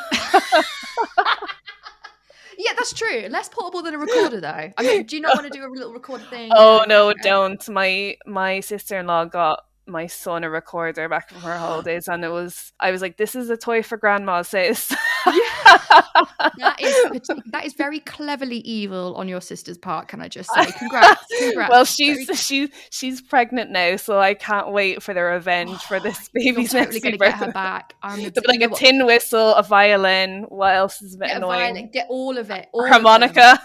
Yeah, that's true. Less portable than a recorder, though. I mean, do you not want to do a little recorder thing? Oh, no, don't. My sister-in-law got my son a recorder back from her holidays, and I was like, this is a toy for grandma, sis. That is very cleverly evil on your sister's part, can I just say? Congrats. Well, she's pregnant now, so I can't wait for the revenge for this baby's totally going to get her back. Like a tin whistle, a violin. What else is a bit annoying? Get all of it. Harmonica.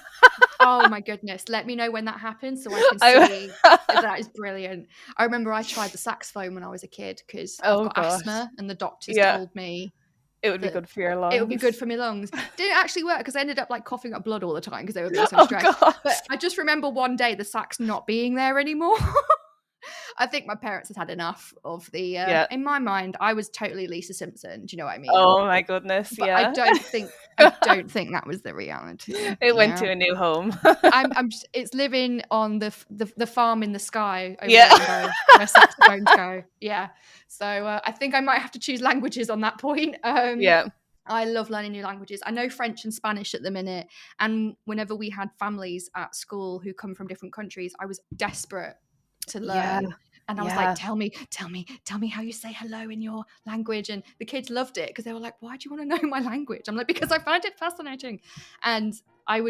Oh my goodness. Let me know when that happens so I can I- see. That is brilliant. I remember I tried the saxophone when I was a kid because I've Oh got gosh. asthma and the doctors Yeah. told me It would be that good for your lungs. it would be good for my lungs. Didn't actually work because I ended up like coughing up blood all the time because they were being so Oh stressed. gosh. But I just remember one day the sax not being there anymore. I think my parents had had enough of the. Yeah. In my mind, I was totally Lisa Simpson. Do you know what I mean? Oh my goodness. But Yeah. I don't think that was the reality. It went to a new home. It's living on the farm in the sky over Yeah. the rainbow where saxophones go. Yeah. So I think I might have to choose languages on that point. Yeah. I love learning new languages. I know French and Spanish at the minute. And whenever we had families at school who come from different countries, I was desperate to learn. Yeah. And I was like, tell me how you say hello in your language. And the kids loved it because they were like, why do you want to know my language? I'm like, because I find it fascinating. And I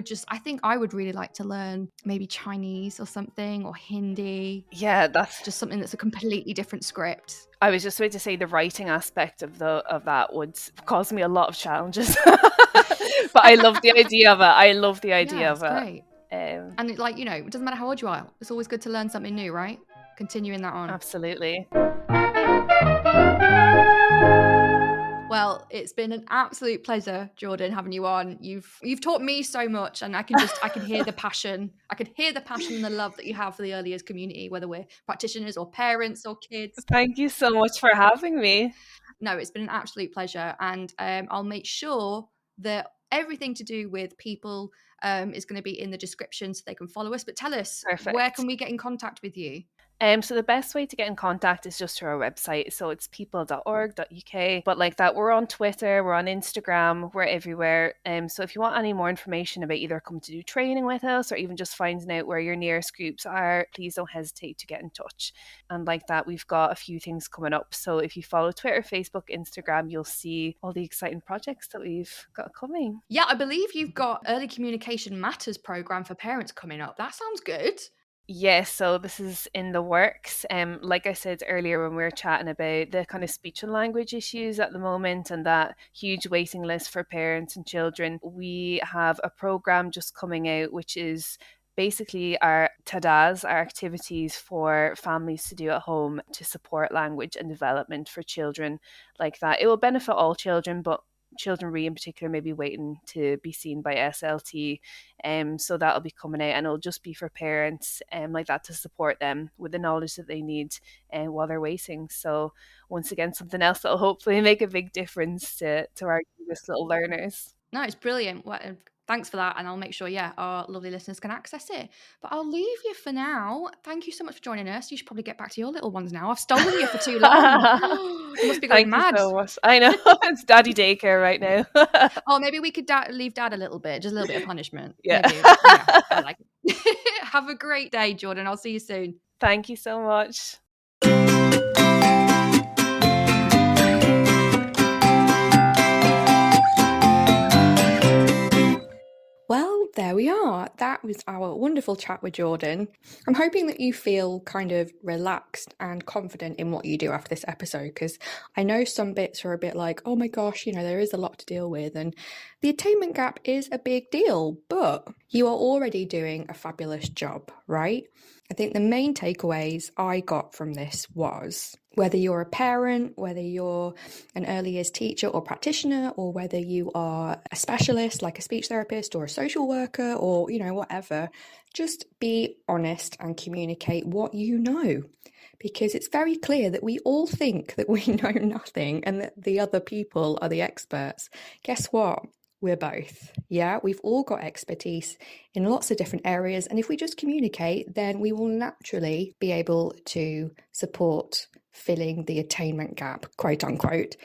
think I would really like to learn maybe Chinese or something, or Hindi. Yeah, that's just something that's a completely different script. I was just about to say the writing aspect of that would cause me a lot of challenges. But I love the idea of it. It's great. And it, it doesn't matter how old you are. It's always good to learn something new, right? Continuing that on. Absolutely. Well, it's been an absolute pleasure, Jordan, having you on. You've taught me so much, and I can hear the passion. I can hear the passion and the love that you have for the early years community, whether we're practitioners or parents or kids. Thank you so much for having me. No, it's been an absolute pleasure, and I'll make sure that everything to do with Peeple is going to be in the description so they can follow us. But tell us, where can we get in contact with you? So the best way to get in contact is just through our website. So it's peeple.org.uk. But like that, we're on Twitter, we're on Instagram, we're everywhere. So if you want any more information about either coming to do training with us or even just finding out where your nearest groups are, please don't hesitate to get in touch. And like that, we've got a few things coming up. So if you follow Twitter, Facebook, Instagram, you'll see all the exciting projects that we've got coming. Yeah, I believe you've got Early Communication Matters program for parents coming up. That sounds good. Yes, so this is in the works. Like I said earlier when we were chatting about the kind of speech and language issues at the moment and that huge waiting list for parents and children, we have a program just coming out which is basically our tadas, our activities for families to do at home to support language and development for children like that. It will benefit all children, but children in particular may be waiting to be seen by SLT, so that'll be coming out and it'll just be for parents like that to support them with the knowledge that they need while they're waiting. So once again, something else that'll hopefully make a big difference to our youngest little learners. No, it's brilliant. Thanks for that, and I'll make sure, our lovely listeners can access it. But I'll leave you for now. Thank you so much for joining us. You should probably get back to your little ones now. I've stolen you for too long. You must be going mad. You so much. I know. It's daddy daycare right now. Oh, maybe we could leave dad a little bit, just a little bit of punishment. Yeah. Maybe. Yeah, I like it. Have a great day, Jordan. I'll see you soon. Thank you so much. Well, there we are. That was our wonderful chat with Jordan. I'm hoping that you feel kind of relaxed and confident in what you do after this episode, because I know some bits are a bit like, oh my gosh, there is a lot to deal with, and the attainment gap is a big deal, but you are already doing a fabulous job, right? I think the main takeaways I got from this was whether you're a parent, whether you're an early years teacher or practitioner, or whether you are a specialist like a speech therapist or a social worker or, whatever, just be honest and communicate what you know. Because it's very clear that we all think that we know nothing and that the other people are the experts. Guess what? We're both. Yeah, we've all got expertise in lots of different areas. And if we just communicate, then we will naturally be able to support filling the attainment gap, quote unquote.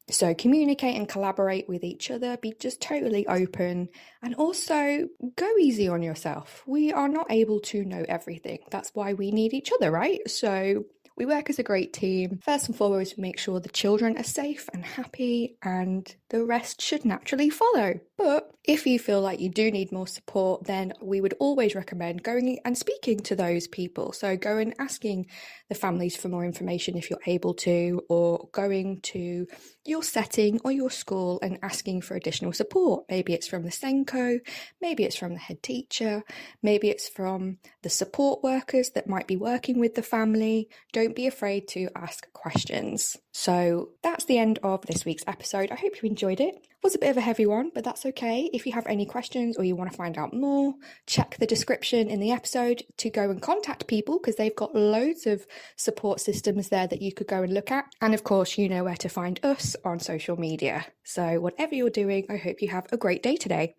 So communicate and collaborate with each other, be just totally open, and also go easy on yourself. We are not able to know everything. That's why we need each other, right? So We work as a great team. First and foremost, we make sure the children are safe and happy, and the rest should naturally follow. But if you feel like you do need more support, then we would always recommend going and speaking to those people. So go and asking the families for more information if you're able to, or going to your setting or your school and asking for additional support. Maybe it's from the Senko, maybe it's from the head teacher, maybe it's from the support workers that might be working with the family. Don't be afraid to ask questions. So that's the end of this week's episode. I hope you enjoyed it. It was a bit of a heavy one, but that's okay. If you have any questions or you want to find out more, check the description in the episode to go and contact Peeple, because they've got loads of support systems there that you could go and look at. And of course, you know where to find us on social media. So whatever you're doing, I hope you have a great day today.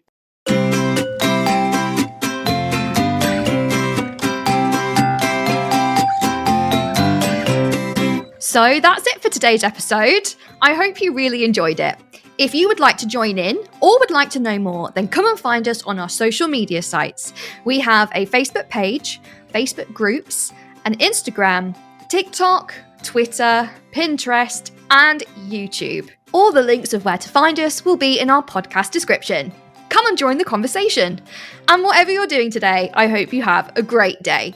So that's it for today's episode. I hope you really enjoyed it. If you would like to join in or would like to know more, then come and find us on our social media sites. We have a Facebook page, Facebook groups, an Instagram, TikTok, Twitter, Pinterest, and YouTube. All the links of where to find us will be in our podcast description. Come and join the conversation. And whatever you're doing today, I hope you have a great day.